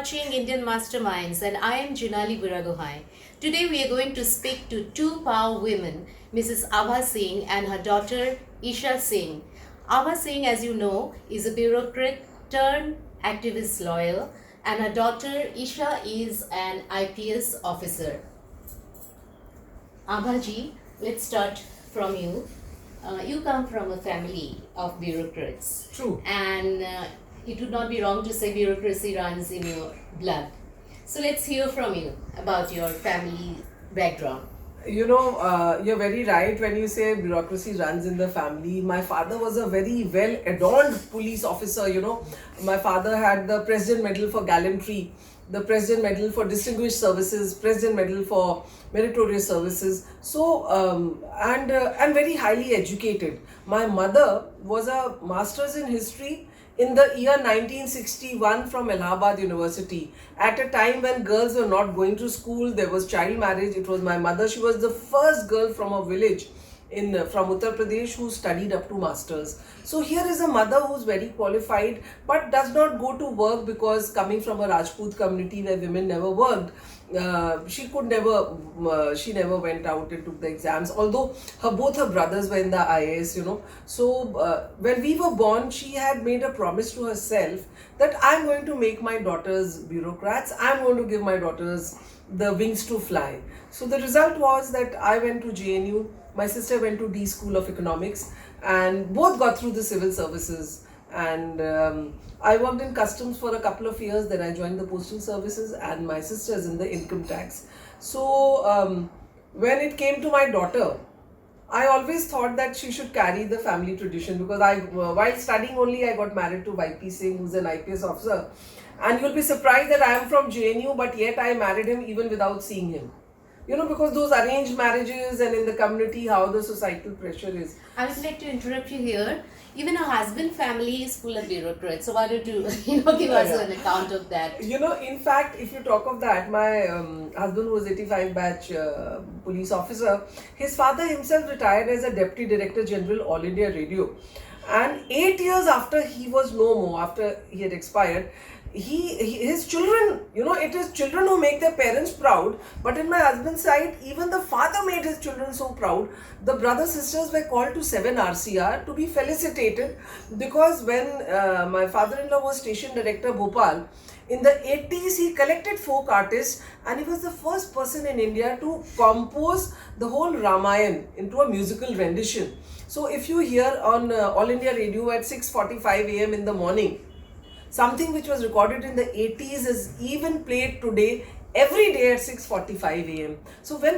watching Indian Masterminds and I am Junali Buragohai. Today we are going to speak to two power women, Mrs. Abha Singh and her daughter Isha Singh. Abha Singh, as you know, is a bureaucrat turned activist lawyer and her daughter Isha is an IPS officer. Abhaji, let's start from you. You come from a family of bureaucrats. True. And it would not be wrong to say bureaucracy runs in your blood. So let's hear from you about your family background. You're very right when you say bureaucracy runs in the family. My father was a very well adorned police officer. My father had the President Medal for Gallantry, the President Medal for Distinguished Services, President Medal for Meritorious Services. So, and very highly educated. My mother was a master's in history in the year 1961 from Allahabad University. At a time when girls were not going to school, there was child marriage. It was my mother. She was the first girl from a village from Uttar Pradesh who studied up to masters. So here is a mother who's very qualified but does not go to work because coming from a Rajput community where women never worked, she never went out and took the exams, although both her brothers were in the IAS. So when we were born, she had made a promise to herself that I'm going to make my daughters bureaucrats, I'm going to give my daughters the wings to fly. So the result was that I went to JNU, my sister went to D School of Economics, and both got through the civil services. And I worked in customs for a couple of years, then I joined the postal services, and my sister is in the income tax. So when it came to my daughter, I always thought that she should carry the family tradition, because while studying only, I got married to Abha Singh, who's an IPS officer. And you'll be surprised that I am from JNU, but yet I married him even without seeing him. Because those arranged marriages and in the community, how the societal pressure is. I would like to interrupt you here. Even her husband family is full of bureaucrats. So why don't you, give us an account of that? In fact, if you talk of that, my husband was 85 batch police officer. His father himself retired as a Deputy Director General All India Radio. And 8 years after he was no more, after he had expired, his children, it is children who make their parents proud. But in my husband's side, even the father made his children so proud. The brothers sisters were called to 7 RCR to be felicitated, because when my father-in-law was station director Bhopal, in the 80s he collected folk artists, and he was the first person in India to compose the whole Ramayana into a musical rendition. So if you hear on All India Radio at 6:45 AM in the morning, something which was recorded in the 80s is even played today every day at 6:45 AM. So when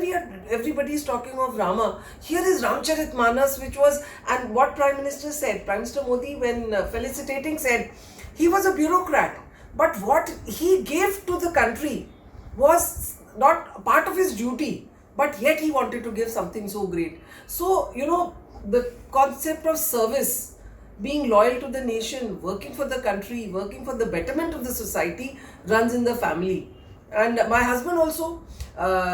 everybody is talking of Rama, here is Ramcharitmanas, which was, and what Prime Minister said, Prime Minister Modi, when felicitating, said he was a bureaucrat, but what he gave to the country was not part of his duty, but yet he wanted to give something so great. So, the concept of service, being loyal to the nation, working for the country, working for the betterment of the society, runs in the family. And my husband also,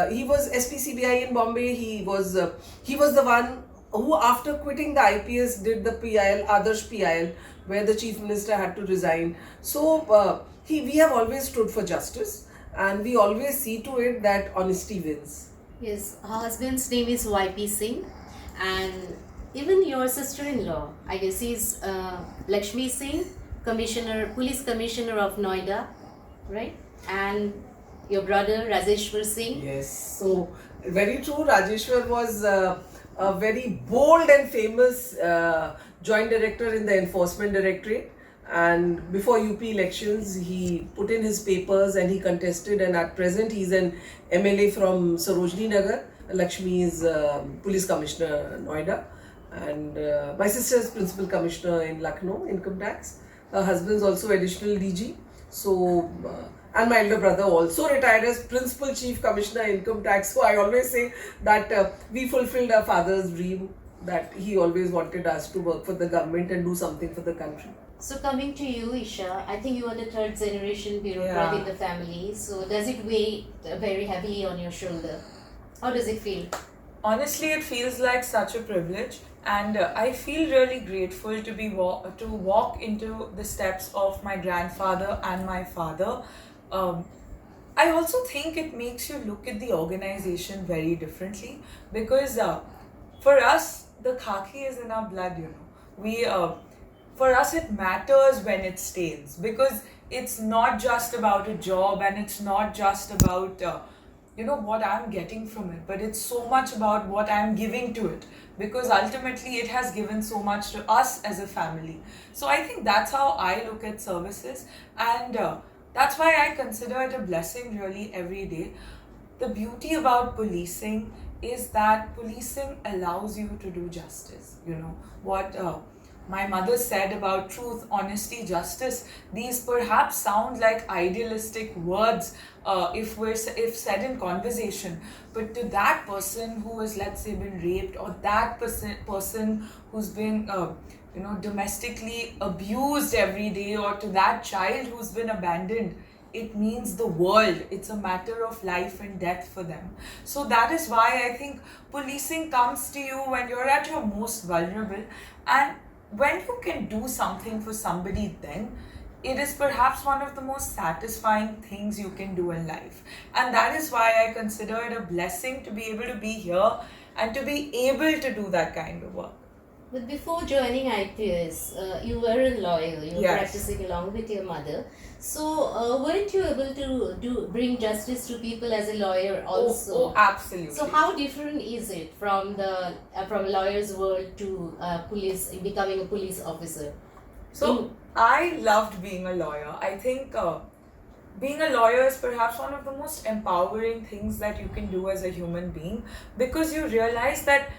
he was SPCBI in Bombay. He was the one who, after quitting the IPS, did the PIL, Adarsh PIL, where the Chief Minister had to resign. So we have always stood for justice, and we always see to it that honesty wins. Yes, her husband's name is YP Singh, and even your sister-in-law, I guess, is Lakshmi Singh, police commissioner of Noida, right? And your brother Rajeshwar Singh. Yes, so very true. Rajeshwar was a very bold and famous joint director in the Enforcement Directorate. And before UP elections, he put in his papers and he contested. And at present, he's an MLA from Sarojini Nagar. Lakshmi is police commissioner Noida. And my sister is principal commissioner in Lucknow, income tax. Her husband is also additional DG. So, and my elder brother also retired as principal chief commissioner income tax. So I always say that we fulfilled our father's dream, that he always wanted us to work for the government and do something for the country. So coming to you, Isha, I think you are the third generation bureaucrat in the family. So does it weigh very heavily on your shoulder? How does it feel? Honestly, it feels like such a privilege, and I feel really grateful to walk into the steps of my grandfather and my father, Um, I also think it makes you look at the organization very differently because for us, the khaki is in our blood, you know. For us, it matters when it stains because it's not just about a job and it's not just about, what I'm getting from it, but it's so much about what I'm giving to it because ultimately it has given so much to us as a family. So I think that's how I look at services, and that's why I consider it a blessing really every day. The beauty about policing is that policing allows you to do justice. You know what my mother said about truth, honesty, justice. These perhaps sound like idealistic words if said in conversation, but to that person who has, let's say, been raped, or that person who's been domestically abused every day, or to that child who's been abandoned, it means the world. It's a matter of life and death for them. So that is why I think policing comes to you when you're at your most vulnerable, and when you can do something for somebody, then it is perhaps one of the most satisfying things you can do in life. And that is why I consider it a blessing to be able to be here and to be able to do that kind of work. But before joining IPS, you were a lawyer. You were Yes. practicing along with your mother. So weren't you able to bring justice to people as a lawyer also? Oh, absolutely. So how different is it from the from a lawyer's world to becoming a police officer? So I loved being a lawyer. I think being a lawyer is perhaps one of the most empowering things that you can do as a human being, because you realize that,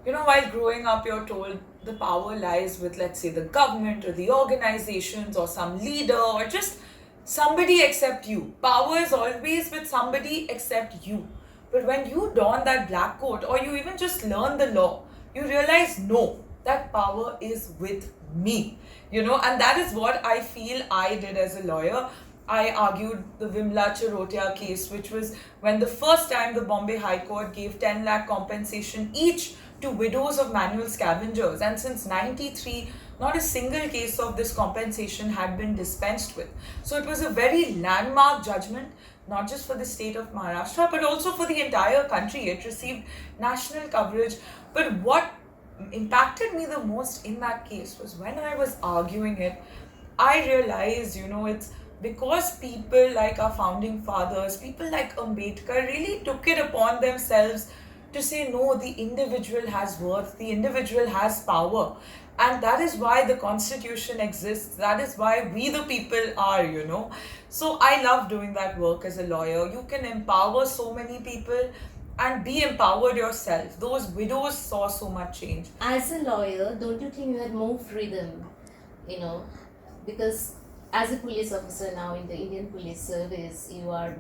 while growing up, you're told the power lies with, let's say, the government or the organizations or some leader or just somebody except you. Power is always with somebody except you. But when you don that black coat, or you even just learn the law, you realize, no, that power is with me. And that is what I feel I did as a lawyer. I argued the Vimla Charotia case, which was when the first time the Bombay High Court gave 10 lakh compensation each to widows of manual scavengers, and since 93 not a single case of this compensation had been dispensed with. So it was a very landmark judgment, not just for the state of Maharashtra but also for the entire country. It received national coverage. But what impacted me the most in that case was when I was arguing it, I realized, it's because people like our founding fathers, people like Ambedkar really took it upon themselves to say, no, the individual has worth, the individual has power. And that is why the constitution exists. That is why we the people are, So I love doing that work as a lawyer. You can empower so many people and be empowered yourself. Those widows saw so much change. As a lawyer, don't you think you had more freedom? Because as a police officer now in the Indian Police Service, you are,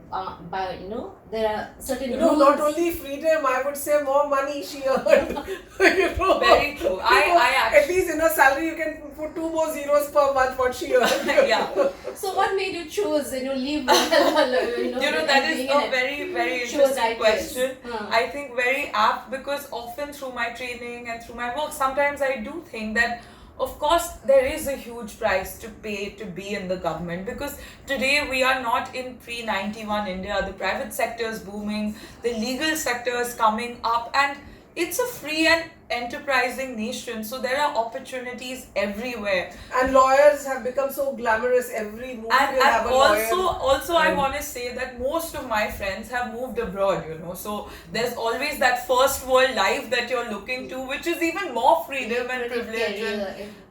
there are certain rules. Not only freedom, I would say more money she earned. Very true. I At least in her salary, you can put 2 more zeros per month what she earned. Yeah. So what made you choose, leave? That is a very, very interesting question. Huh. I think very apt, because often through my training and through my work, sometimes I do think that, of course, there is a huge price to pay to be in the government, because today we are not in pre-91 India. The private sector is booming, the legal sector is coming up, and it's a free and enterprising nation. So there are opportunities everywhere. And lawyers have become so glamorous. Every movie will have a lawyer. Also I want to say that most of my friends have moved abroad, So there's always that first world life that you're looking to, which is even more freedom and privilege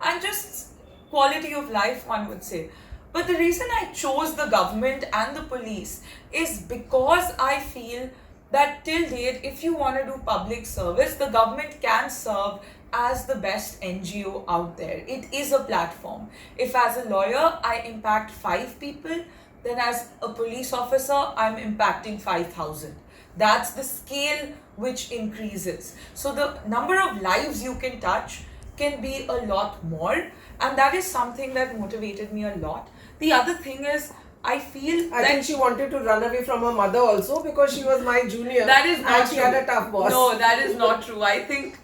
and just quality of life, one would say. But the reason I chose the government and the police is because I feel that till date, if you want to do public service, the government can serve as the best NGO out there. It is a platform. If as a lawyer, I impact 5 people, then as a police officer, I'm impacting 5,000. That's the scale which increases. So the number of lives you can touch can be a lot more. And that is something that motivated me a lot. The other thing is, I think she wanted to run away from her mother also, because she was my junior. That is not and true. she had a tough boss. No, that is not true. I think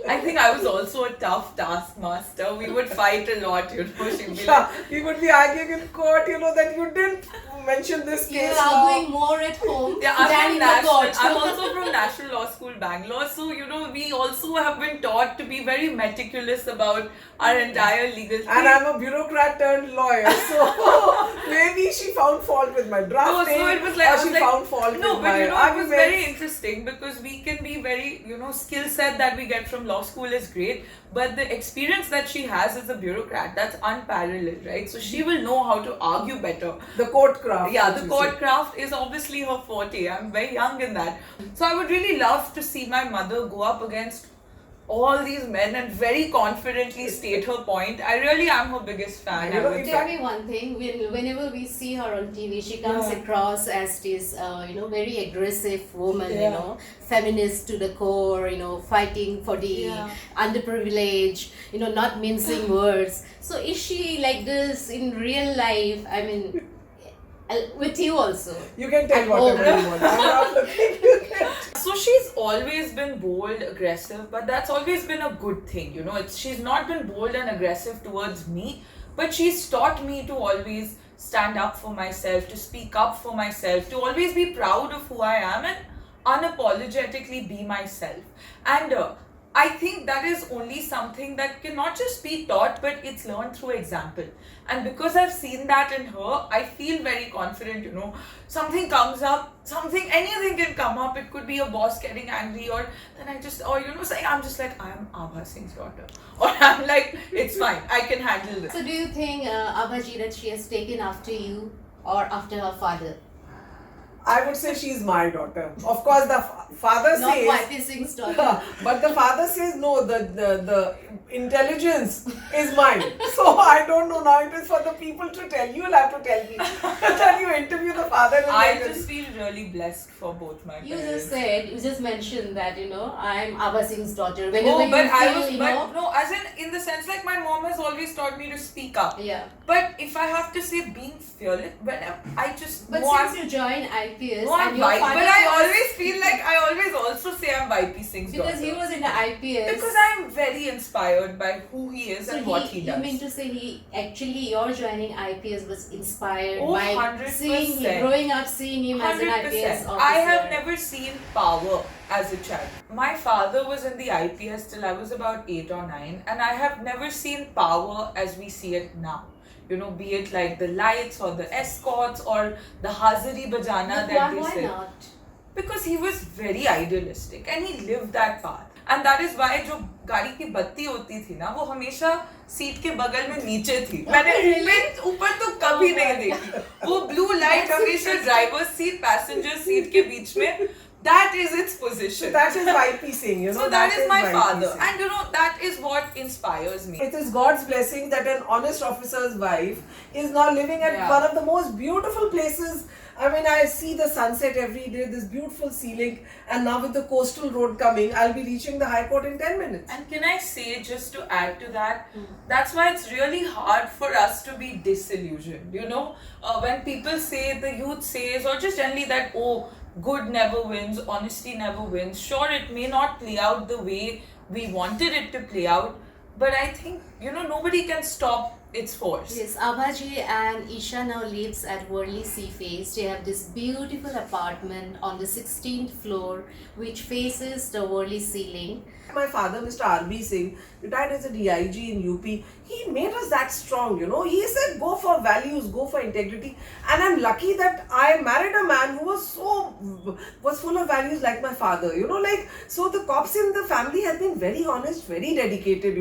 I think I was also a tough taskmaster. We would fight a lot, She'd be Yeah, we would be arguing in court, that you didn't mention this You're case arguing more at home Yeah, I'm than from in the National. court. I'm also from National Law School, Bangalore. So we also have been taught to be very meticulous about our entire legal thing. And I'm a bureaucrat turned lawyer, so maybe she found fault with my drafting, so it was like, or she found fault with no, but my it was arguments. very interesting because we can be very, skill set that we get from law school is great, but the experience that she has as a bureaucrat, that's unparalleled, right? So she will know how to argue better. The court craft. Yeah, as the you court say. craft is obviously her forte. I'm very young in that. So I would really love to see my mother go up against all these men and very confidently state her point. I really am her biggest fan. I would Tell say. me one thing. Whenever we see her on TV, she comes Yeah. across as this, very aggressive woman. Yeah. Feminist to the core. Fighting for the Yeah. underprivileged. Not mincing words. So is she like this in real life? I mean, with you also. You can tell At whatever home. you want. I'm not looking. You can. So she's always been bold, aggressive, but that's always been a good thing. She's not been bold and aggressive towards me, but she's taught me to always stand up for myself, to speak up for myself, to always be proud of who I am and unapologetically be myself. And I think that is only something that can not just be taught, but it's learned through example. And because I've seen that in her, I feel very confident, something comes up, anything can come up. It could be a boss getting angry, or then I'm just like, I am Abha Singh's daughter. Or I'm like, it's fine, I can handle this. So do you think, Abhaji, that she has taken after you or after her father? I would say she's my daughter. Of course, the father Not says. YP Singh's daughter. But the father says no. The intelligence is mine. So I don't know now. It is for the people to tell. You will have to tell me. Then you interview the father. And I then- just feel really blessed for both my You parents. you just mentioned that, I'm Abha Singh's daughter. Whenever Oh, but you I feel, was, but no, as in the sense like my mom has always taught me to speak up. Yeah. But if I have to say being fearless, I just But know since you joined IPS no, I'm and your but father I was, always feel like I always also say I'm YP Singh's because daughter. he was in the IPS. Because I'm very inspired by who he is and what he does. You mean to say your joining IPS was inspired Oh, by 100%. growing up seeing him as an 100%. IPS officer? I have never seen power as a child. My father was in the IPS till I was about 8 or 9, and I have never seen power as we see it now. Be it like the lights or the escorts or the Hazari Bajana But that they why say. not? Because he was very idealistic and he lived that path. And that is why जो गाड़ी की बत्ती होती थी ना, वो हमेशा seat के बगल में नीचे थी. मैंने ऊपर तो कभी नहीं देखी. वो blue light हमेशा driver's seat, passenger seat के बीच में. That is its position. So that is YP Singh, So that is my YP father. Singh. And that is what inspires me. It is God's blessing that an honest officer's wife is now living at Yeah. one of the most beautiful places. I mean, I see the sunset every day, this beautiful ceiling, and now with the coastal road coming, I'll be reaching the High Court in 10 minutes. And can I say, just to add to that, that's why it's really hard for us to be disillusioned. When people say, the youth says, or just generally that, oh, good never wins, honesty never wins. Sure, it may not play out the way we wanted it to play out, but I think, nobody can stop its force. Yes, Abhaji and Isha now lives at Worli Sea Face. They have this beautiful apartment on the 16th floor which faces the Worli ceiling. My father, Mr. R.B. Singh, retired as a DIG in UP. He made us that strong, He said, go for values, go for integrity. And I'm lucky that I married a man who was full of values like my father, So the cops in the family have been very honest, very dedicated,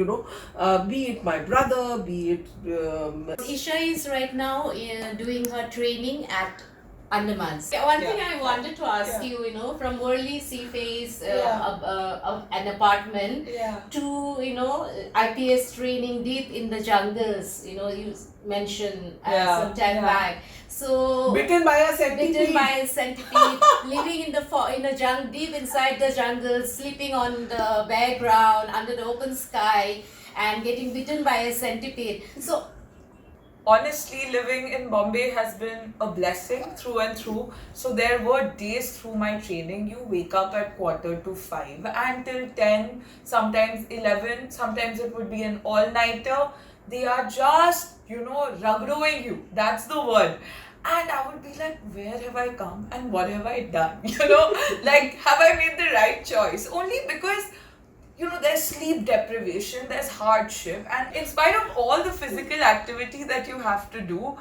Be it my brother, be it... Isha is right now doing her training at Andamans. One thing I wanted to ask you, from Worli Sea Face, an apartment, to, IPS training deep in the jungles, you mentioned some time back. So Bitten by a centipede. Living in the jungle, deep inside the jungle, sleeping on the bare ground, under the open sky, and getting bitten by a centipede. So honestly, living in Bombay has been a blessing through and through. So there were days through my training, you wake up at 4:45 and till 10, sometimes 11, sometimes it would be an all-nighter. They are just, rugdoing you. That's the word. And I would be like, where have I come and what have I done? Like, have I made the right choice? Only because there's sleep deprivation, there's hardship, and in spite of all the physical activity that you have to do,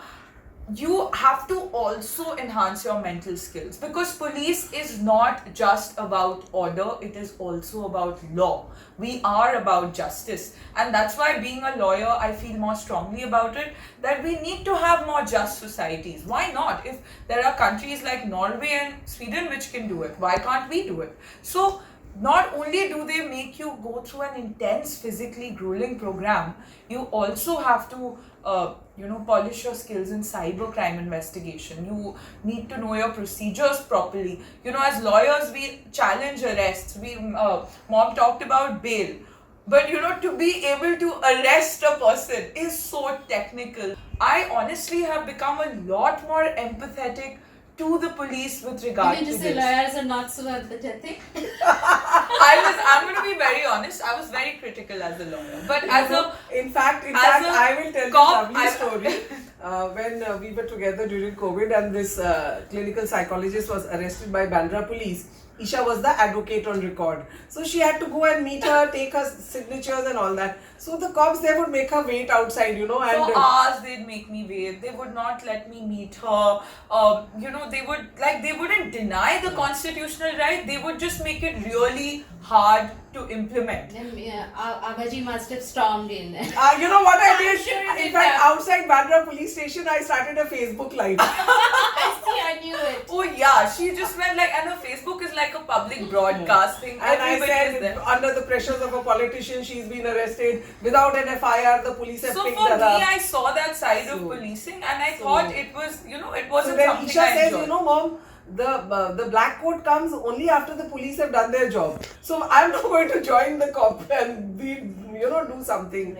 you have to also enhance your mental skills, because police is not just about order, it is also about law. We are about justice, and that's why being a lawyer, I feel more strongly about it, that we need to have more just societies. Why not? If there are countries like Norway and Sweden which can do it, why can't we do it? So not only do they make you go through an intense, physically grueling program, you also have to, polish your skills in cybercrime investigation. You need to know your procedures properly. As lawyers, we challenge arrests. Mom talked about bail. But to be able to arrest a person is so technical. I honestly have become a lot more empathetic to the police with regard You mean to to say this. lawyers are not so empathetic? I'm going to be very honest. I was very critical as a lawyer, but In fact, as I will tell you a cop, lovely story. When we were together during COVID and this clinical psychologist was arrested by Bandra police, Isha was the advocate on record. So she had to go and meet her, take her signatures and all that. So the cops, they would make her wait outside, and for hours they'd make me wait. They would not let me meet her. They wouldn't deny the constitutional right. They would just make it really hard to implement. Then Abhaji must have stormed in. you know what I did? Sure you In did fact, that. outside Bandra police station, I started a Facebook live. I knew it. Oh yeah, she just went and her Facebook is like a public broadcasting. And I Everybody is said, there. under the pressures of a politician, she's been arrested without an FIR. The police have So picked for her me, up. I saw that side of So- policing, and I so- thought it was, it So wasn't then something Isha I says, enjoyed. Mom, the black coat comes only after the police have done their job. So I'm not going to join the cop and do something.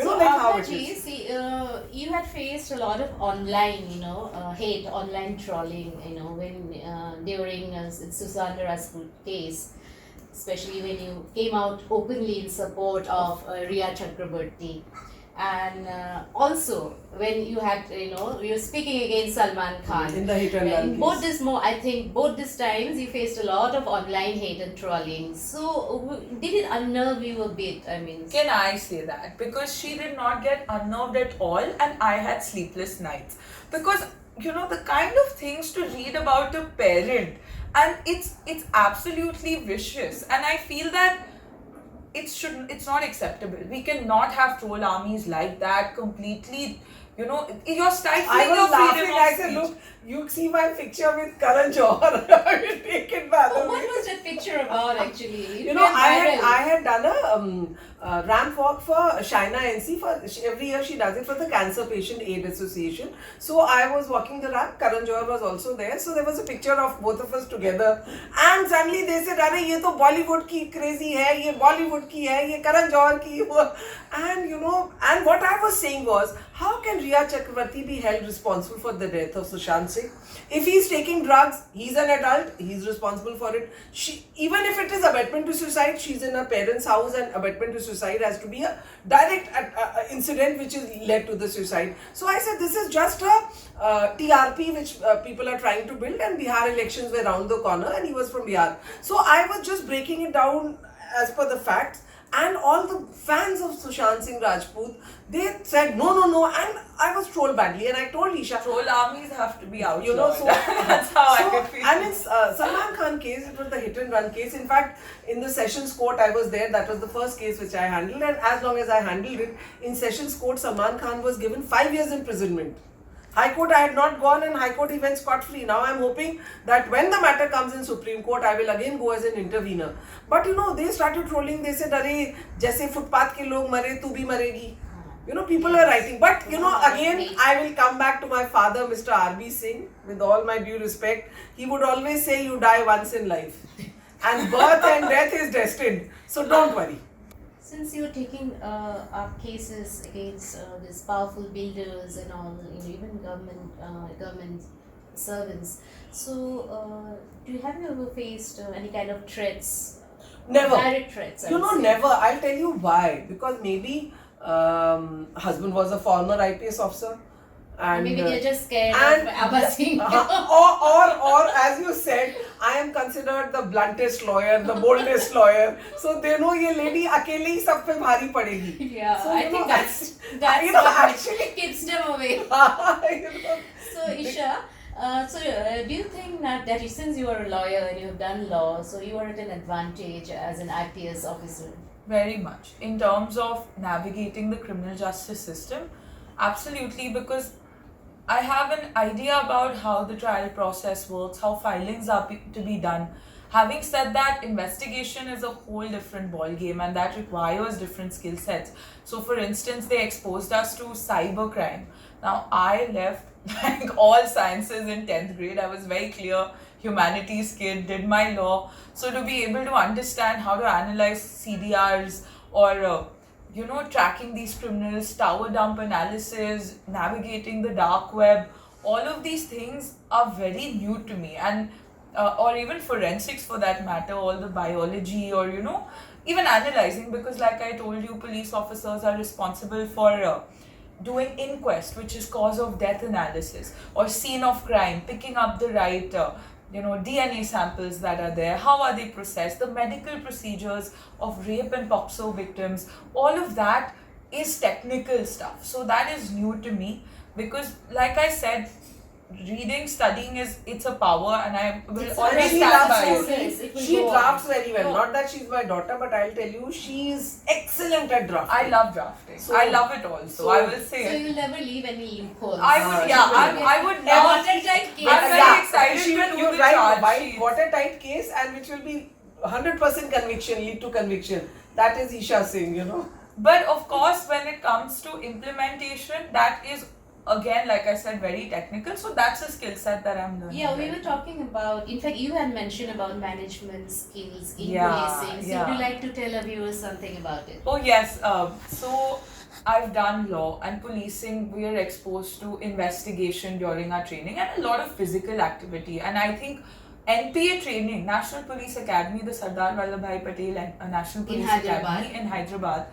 So Like how it Abhaji, is. see, you had faced a lot of online, hate, online trolling, when during Sushant Rajput case, especially when you came out openly in support of Riya Chakraborty. And also when you had, you're speaking against Salman Khan. In the hit and run case. I think both these times you faced a lot of online hate and trolling. So did it unnerve you a bit? I mean, Can I say that? Because she did not get unnerved at all, and I had sleepless nights. Because, the kind of things to read about a parent, and it's absolutely vicious. And I feel that it's not acceptable. We cannot have troll armies like that completely. You're stifling I your was freedom laughing. of I said, speech. look, you see my picture with Karan Johar. I will take it back. what was that picture about actually? I had done a ramp walk for Shaina NC. Every year she does it for the Cancer Patient Aid Association. So I was walking the ramp. Karan Johar was also there. So there was a picture of both of us together. And suddenly they said, "Arey, ye to Bollywood ki crazy hai. Ye Bollywood ki hai. Ye Karan Johar ki." And and what I was saying was, how can Riya Chakraborty be held responsible for the death of Sushant Singh? If he's taking drugs, he's an adult, he's responsible for it. Even if it is abetment to suicide, she's in her parents' house, and abetment to suicide has to be a direct incident which is led to the suicide. So I said, this is just a TRP which people are trying to build, and Bihar elections were around the corner, and he was from Bihar. So I was just breaking it down as per the facts. And all the fans of Sushant Singh Rajput, they said no, and I was trolled badly. And I told Isha, Troll armies have to be outlawed. so That's how I could feel. And it's Salman Khan case. It was the hit and run case. In fact, in the Sessions Court, I was there. That was the first case which I handled, and as long as I handled it in Sessions Court, Salman Khan was given 5 years imprisonment. High Court, I had not gone, and High Court he went scot-free. Now I'm hoping that when the matter comes in Supreme Court, I will again go as an intervener. But they started trolling. They said, "Arey, jaise footpath ke log mare, tu bhi maregi." People are writing. But again, I will come back to my father, Mr. Abha Singh, with all my due respect. He would always say, "You die once in life, and birth and death is destined. So don't worry." Since you're taking up cases against these powerful builders and all, even government servants, so have you ever faced any kind of threats, Never. direct threats? I would say. Never. I'll tell you why. Because maybe husband was a former IPS officer. And Maybe they're just scared and of Abha Singh. or as you said, I am considered the bluntest lawyer, the boldest lawyer. So they know ये lady अकेले ही सब पे भारी पड़ेगी. Yeah, So, I you think know, that's you know, what actually, keeps them away. you know, So Isha, do you think that since you are a lawyer and you have done law, so you are at an advantage as an IPS officer? Very much. In terms of navigating the criminal justice system, absolutely, because I have an idea about how the trial process works, how filings are to be done. Having said that, investigation is a whole different ball game, and that requires different skill sets. So, for instance, they exposed us to cyber crime. Now, I left like all sciences in 10th grade. I was very clear humanities kid, did my law. So, to be able to understand how to analyze CDRs or tracking these criminals, tower dump analysis, navigating the dark web, all of these things are very new to me. And or even forensics for that matter, all the biology or even analyzing, because like I told you, police officers are responsible for doing inquest, which is cause of death analysis, or scene of crime, picking up the right DNA samples that are there, how are they processed, the medical procedures of rape and POXO victims, all of that is technical stuff. So that is new to me, because like I said, reading, studying it's a power, and I will It's always already stand by loves it. to- It will she go on. drafts very well. No. Not that she's my daughter, but I'll tell you, she is excellent at drafting. I love drafting. So- I love it also. so- I will say So it. you'll never leave any loopholes. I would, yeah, I would A never. watertight case. I'm very excited She to will, do you the write charge a sheet. watertight case, and which will be 100% conviction, lead to conviction. That is Isha Singh. But of course, when it comes to implementation, that is again, like I said, very technical. So that's a skill set that I'm learning. Yeah, we right were talking about, in fact, you had mentioned about management skills in Yeah, policing. So yeah. would you like to tell our viewers something about it? Oh yes, so I've done law and policing. We are exposed to investigation during our training and a lot of physical activity. And I think NPA training, National Police Academy, the Sardar Vallabhbhai Patel National Police Hyderabad. Academy in Hyderabad,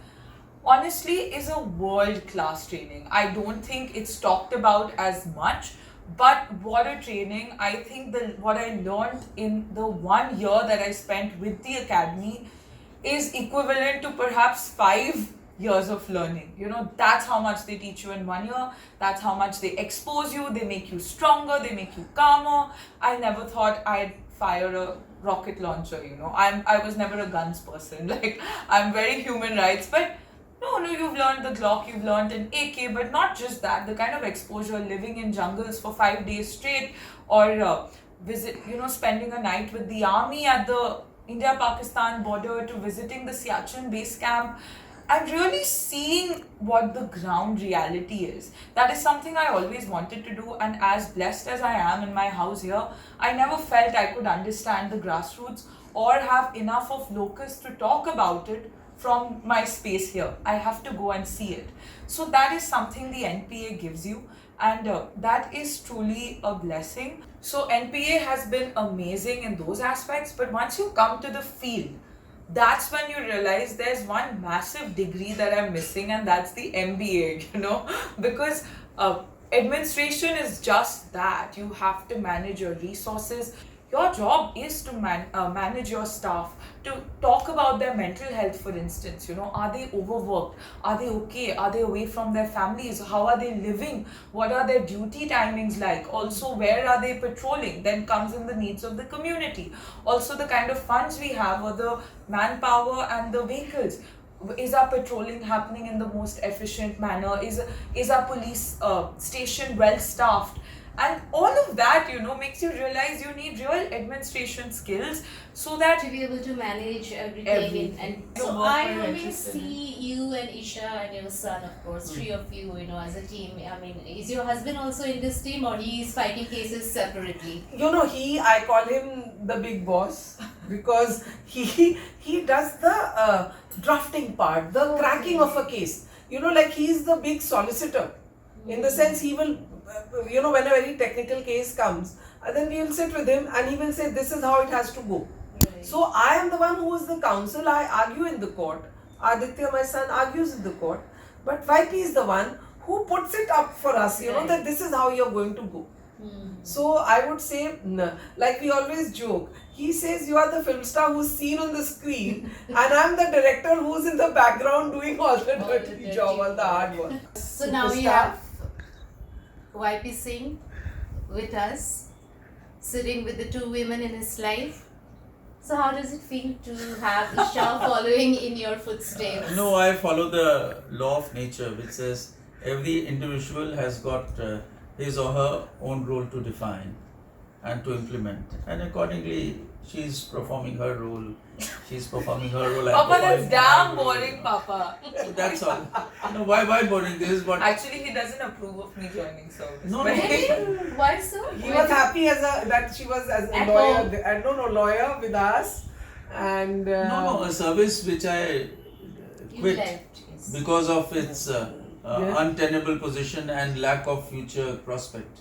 honestly is a world-class training. I don't think it's talked about as much. But what a training. I think what I learned in the 1 year that I spent with the academy is equivalent to perhaps 5 years of learning. That's how much they teach you in 1 year. That's how much they expose you. They make you stronger. They make you calmer. I never thought I'd fire a rocket launcher. I was never a guns person. Like, I'm very human rights. But no, you've learned the Glock, you've learned an AK, but not just that. The kind of exposure, living in jungles for 5 days straight, or spending a night with the army at the India-Pakistan border, to visiting the Siachen base camp, and really seeing what the ground reality is. That is something I always wanted to do, and as blessed as I am in my house here, I never felt I could understand the grassroots or have enough of locals to talk about it from my space here. I have to go and see it. So that is something the NPA gives you, and that is truly a blessing. So NPA has been amazing in those aspects, but once you come to the field, that's when you realize there's one massive degree that I'm missing, and that's the MBA, because administration is just that. You have to manage your resources. Your job is to manage your staff, to talk about their mental health, for instance. Are they overworked? Are they okay? Are they away from their families? How are they living? What are their duty timings like? Also, where are they patrolling? Then comes in the needs of the community. Also, the kind of funds we have, or the manpower and the vehicles. Is our patrolling happening in the most efficient manner? Is our police station well staffed? And all of that, makes you realize you need real administration skills, so that To be able to manage everything. Everything. And To so work I very always interested in see you and Isha and your son, of course, three of you, as a team. I mean, is your husband also in this team, or he is fighting cases separately? I call him the big boss. because he does the drafting part, the cracking of a case. You know, like he's the big solicitor. In the sense, he will, when a very technical case comes, then we will sit with him and he will say, this is how it has to go. Right. So I am the one who is the counsel. I argue in the court. Aditya, my son, argues in the court. But YP is the one who puts it up for us, that this is how you're going to go. So I would say, like we always joke, he says you are the film star who's seen on the screen and I'm the director who's in the background doing all the dirty job, all the hard work. So now we have YP Singh with us, sitting with the two women in his life. So how does it feel to have Isha following in your footsteps? No, I follow the law of nature, which says every individual has got his or her own role to define and to implement, and accordingly she's performing her role. She's performing her role. Papa, that's damn boring, Papa. So that's all. No, why boring? This is what. Actually, he doesn't approve of me joining service. No, But- Why so? He was happy that she was as a At lawyer, lawyer with us, and No, a service which I You quit left, yes. because of its Yeah. untenable position and lack of future prospect.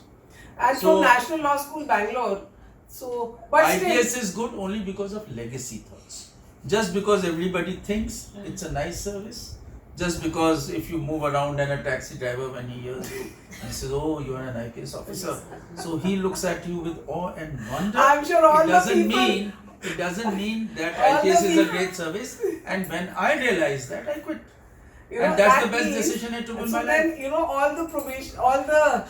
and So- from National Law School, Bangalore. So, but IPS still, is good only because of legacy thoughts. Just because everybody thinks it's a nice service. Just because if you move around and a taxi driver, when he hears you, he says, "Oh, you are an IPS officer," so he looks at you with awe and wonder. I'm sure all it the doesn't people- it doesn't mean that All the IPS is a people- great service. And when I realized that, I quit. you know, And that's that the best means- decision I took in so my then, life. all the probation, all the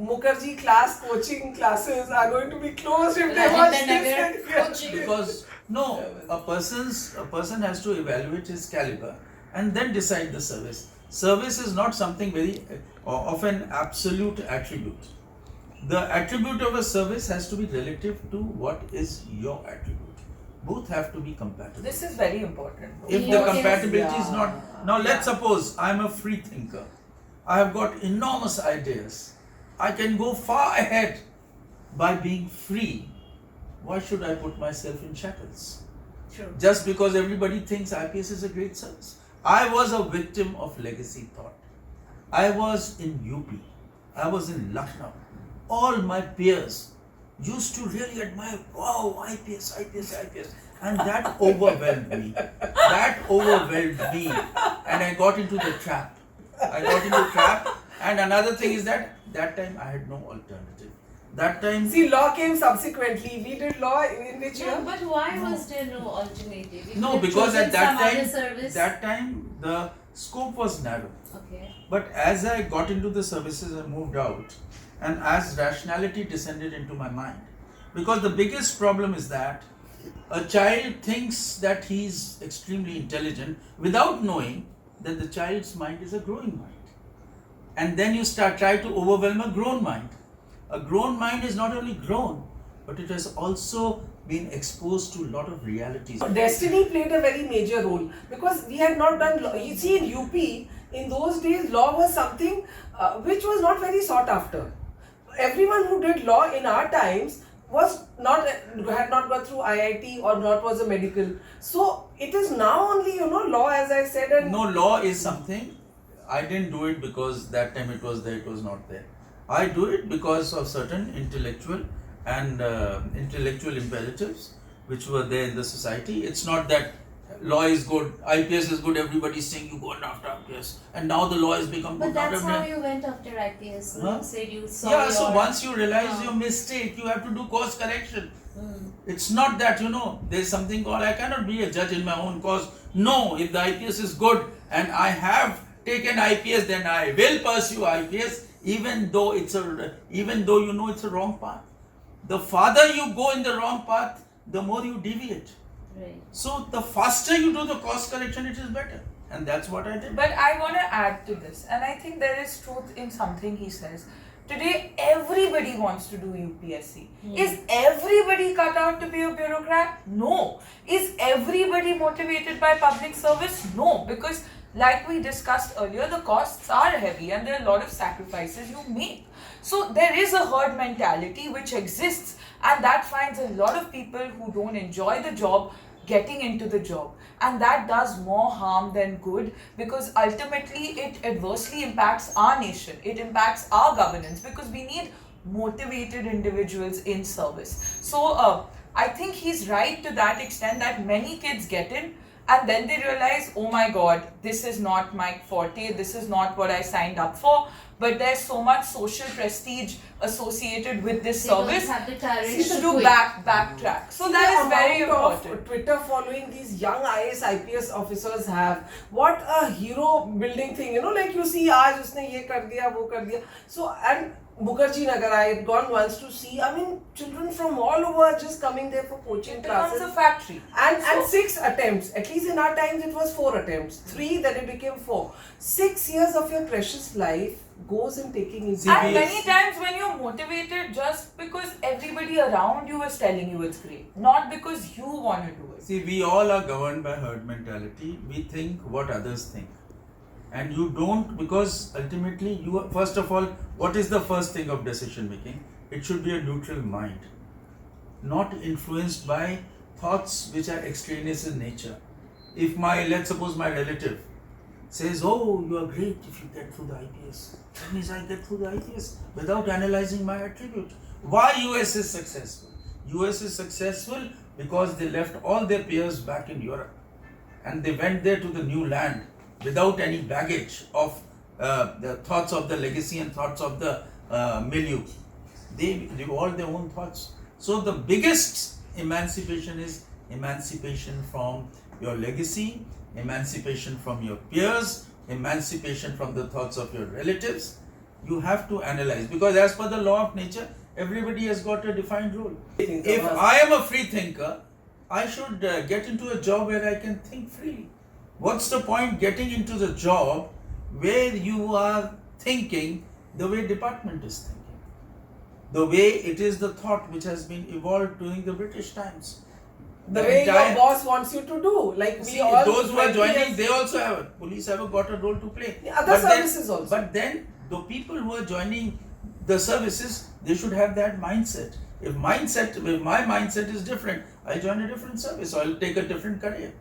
Mukherjee class coaching classes are going to be closed if they Right, watch then this. never and- coaching. Because no, a person has to evaluate his caliber and then decide the service. Service is not something very of an absolute attribute. The attribute of a service has to be relative to what is your attribute. Both have to be compatible. This is very important. If the Yes. compatibility is Yeah. not, now let's suppose I'm a free thinker. I have got enormous ideas. I can go far ahead by being free. Why should I put myself in shackles? True. Just because everybody thinks IPS is a great service. I was a victim of legacy thought. I was in UP. I was in Lucknow. All my peers used to really admire, wow, IPS. And that overwhelmed me. And I got into the trap. And another thing is that time I had no alternative. That time, See, law came subsequently. We did law in which No, year? but why was there no alternative? You no, could have because chosen at that some other time, service. the scope was narrow. Okay. But as I got into the services and moved out, and as rationality descended into my mind, because the biggest problem is that a child thinks that he's extremely intelligent without knowing that the child's mind is a growing mind. And then you try to overwhelm a grown mind. A grown mind is not only grown, but it has also been exposed to a lot of realities. Destiny played a very major role because we had not done law. You see, in UP, in those days, law was something which was not very sought after. Everyone who did law in our times had not gone through IIT or not was a medical. So it is now only law, as I said, and No, law is something. I didn't do it because that time it was there, it was not there. I do it because of certain intellectual imperatives which were there in the society. It's not that law is good, IPS is good, everybody's saying you go after IPS, and now the law has become But good. that's how you went after IPS. Huh? You said you saw Yeah, so your- once you realize your mistake, you have to do course correction. It's not that, there's something called, I cannot be a judge in my own cause. No, if the IPS is good and I have taken IPS, then I will pursue IPS, even though it's a wrong path. The farther you go in the wrong path, the more you deviate. Right. So the faster you do the course correction, it is better. And that's what I did. But I want to add to this, and I think there is truth in something he says. Today, everybody wants to do UPSC. Is everybody cut out to be a bureaucrat? No. Is everybody motivated by public service? No. Because, like we discussed earlier, the costs are heavy and there are a lot of sacrifices you make. So, there is a herd mentality which exists, And that finds a lot of people who don't enjoy the job getting into the job, and that does more harm than good, because ultimately it adversely impacts our nation, it impacts our governance, because we need motivated individuals in service. So I think he's right to that extent, that many kids get in and then they realize, oh my god, this is not my forte, this is not what I signed up for, but there's so much social prestige associated with this They don't service have the courage to quit. backtrack. So that is very important. Of Twitter following these young IAS IPS officers have, what a hero building thing, like you see, aaj usne ye kar diya, wo kar diya. So, and Mukherjee Nagar, I had gone once to see, children from all over just coming there for coaching It becomes classes. a factory. And 6 attempts, at least in our times it was 4 attempts, 3, then it became 4. 6 years of your precious life goes in taking into And many times when you're motivated just because everybody around you is telling you it's great, not because you want to do it. See, we all are governed by herd mentality. We think what others think. And you don't, because ultimately you are, first of all, what is the first thing of decision making? It should be a neutral mind, not influenced by thoughts which are extraneous in nature. If let's suppose my relative says, oh, you are great if you get through the IPS, that means I get through the IPS without analyzing my attribute. Why US is successful? US is successful because they left all their peers back in Europe and they went there to the new land without any baggage of the thoughts of the legacy and thoughts of the milieu. They all their own thoughts. So the biggest emancipation is emancipation from your legacy, emancipation from your peers, emancipation from the thoughts of your relatives. You have to analyze, because as per the law of nature, everybody has got a defined role. If I am a free thinker, I should get into a job where I can think freely. What's the point getting into the job where you are thinking the way department is thinking? The way it is the thought which has been evolved during the British times. the way your boss wants you to do. Like See, we all, those who are 20 joining, years- they also have, police have got a role to play. Yeah, other But then- services also. But then the people who are joining the services, they should have that mindset. If my mindset is different, I join a different service, or I'll take a different career.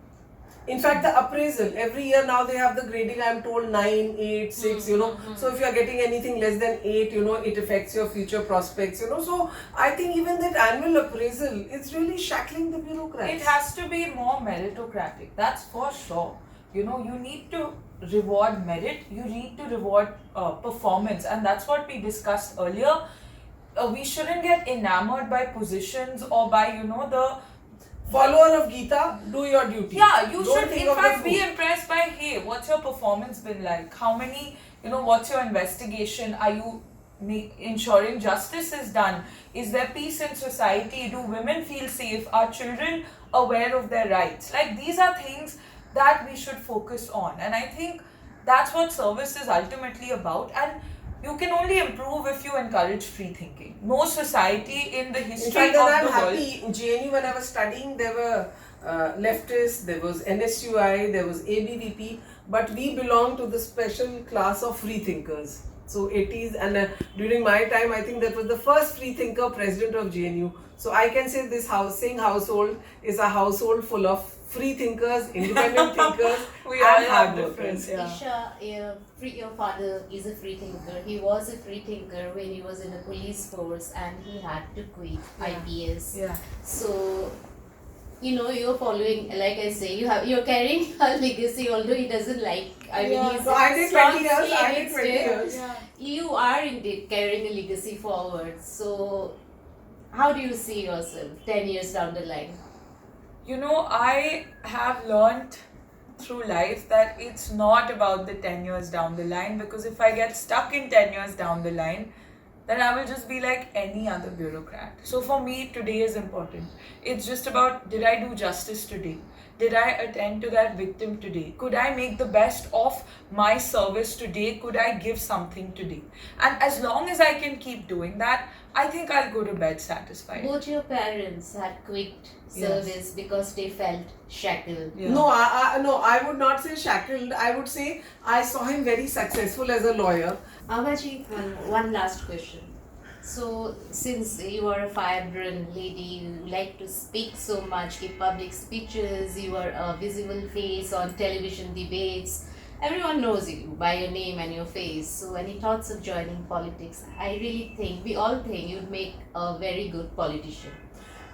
In fact, the appraisal, every year now they have the grading, I'm told 9, 8, 6, So if you are getting anything less than 8, it affects your future prospects, So I think even that annual appraisal is really shackling the bureaucrats. It has to be more meritocratic, that's for sure. You need to reward merit, you need to reward performance, and that's what we discussed earlier. We shouldn't get enamored by positions or by, the Follower of Gita, do your duty. Yeah, you Don't should think in of the fact be fruit. impressed by, hey, what's your performance been like? How many, what's your investigation? Are you ensuring justice is done? Is there peace in society? Do women feel safe? Are children aware of their rights? Like, these are things that we should focus on. And I think that's what service is ultimately about. And you can only improve if you encourage free thinking. No society in the In history fact, of then I'm the world. happy. In JNU, when I was studying, there were leftists, there was NSUI, there was ABVP, but we belong to the special class of free thinkers. So 80s, and during my time, I think that was the first free thinker president of JNU. So I can say this Singh household is a household full of free thinkers, independent thinkers, We and all have hard difference. workers. Yeah. Isha, your father is a free thinker. He was a free thinker when he was in the police force and he had to quit IPS. Yeah. So, you're following, like I say, you're carrying a legacy, although he doesn't like. He's So I did 20 years. strongly I did against 20 it. years. Yeah. You are indeed carrying a legacy forward. So, how do you see yourself 10 years down the line? I have learned through life that it's not about the 10 years down the line, because if I get stuck in 10 years down the line, then I will just be like any other bureaucrat. So for me, today is important. It's just about, did I do justice today? Did I attend to that victim today? Could I make the best of my service today? Could I give something today? And as long as I can keep doing that, I think I'll go to bed satisfied. Both your parents had quit service because they felt shackled. Yeah. No, I would not say shackled. I would say I saw him very successful as a lawyer. Abhaji, one last question. So, since you are a firebrand lady, you like to speak so much, give public speeches, you are a visible face on television debates. Everyone knows you by your name and your face. So, any thoughts of joining politics? I really think, we all think you'd make a very good politician.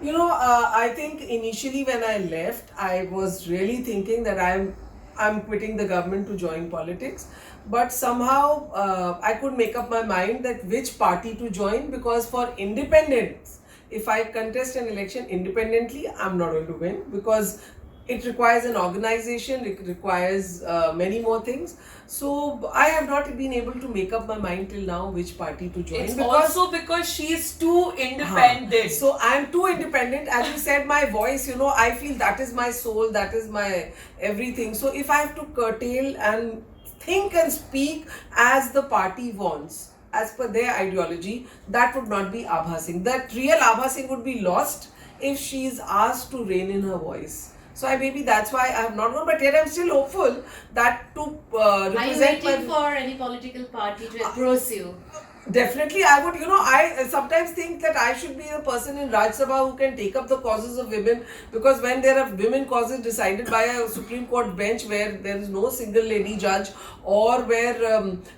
I think initially when I left, I was really thinking that I'm quitting the government to join politics. But somehow I could make up my mind that which party to join, because for independents, if I contest an election independently, I'm not going to win, because it requires an organization, it requires many more things. So I have not been able to make up my mind till now which party to join. It's also because she's too independent. So I'm too independent. As you said, my voice, I feel that is my soul, that is my everything. So if I have to curtail and think and speak as the party wants, as per their ideology, that would not be Abha Singh. That real Abha Singh would be lost if she is asked to rein in her voice. So maybe that's why I have not gone, but yet I'm still hopeful that to represent. Are you waiting for any political party to approach you? Definitely, I would. I sometimes think that I should be the person in Rajya Sabha who can take up the causes of women, because when there are women causes decided by a Supreme Court bench where there is no single lady judge, or where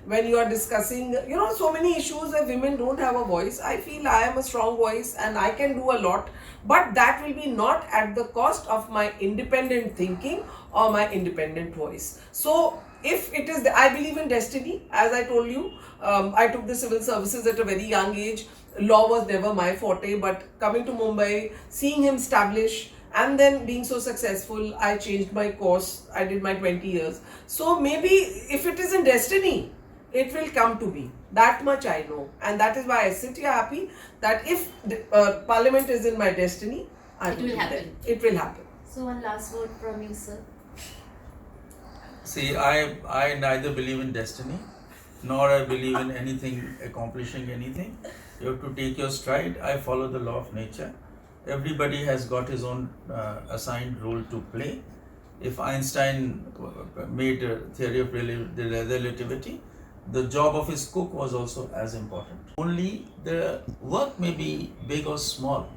when you are discussing, so many issues where women don't have a voice, I feel I am a strong voice and I can do a lot. But that will be not at the cost of my independent thinking or my independent voice. So if it is, I believe in destiny, as I told you. I took the civil services at a very young age. Law was never my forte, but coming to Mumbai, seeing him establish, and then being so successful, I changed my course. I did my 20 years. So maybe if it is in destiny, it will come to me. That much I know. And that is why I sit here happy that if Parliament is in my destiny, It will happen. It will happen. So, one last word from you, sir. See, I neither believe in destiny nor I believe in anything, accomplishing anything. You have to take your stride. I follow the law of nature. Everybody has got his own assigned role to play. If Einstein made a theory of relativity, the job of his cook was also as important. Only the work may be big or small,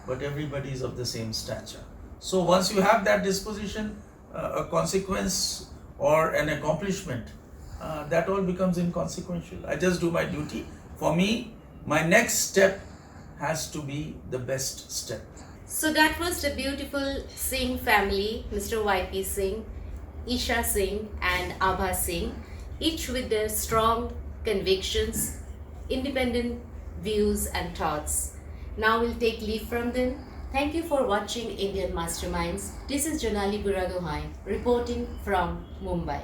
but everybody is of the same stature. So once you have that disposition, a consequence or an accomplishment, that all becomes inconsequential. I just do my duty. For me, my next step has to be the best step. So that was the beautiful Singh family, Mr. YP Singh, Isha Singh and Abha Singh, each with their strong convictions, independent views and thoughts. Now we'll take leave from them. Thank you for watching Indian Masterminds. This is Junali Buragohai reporting from Mumbai.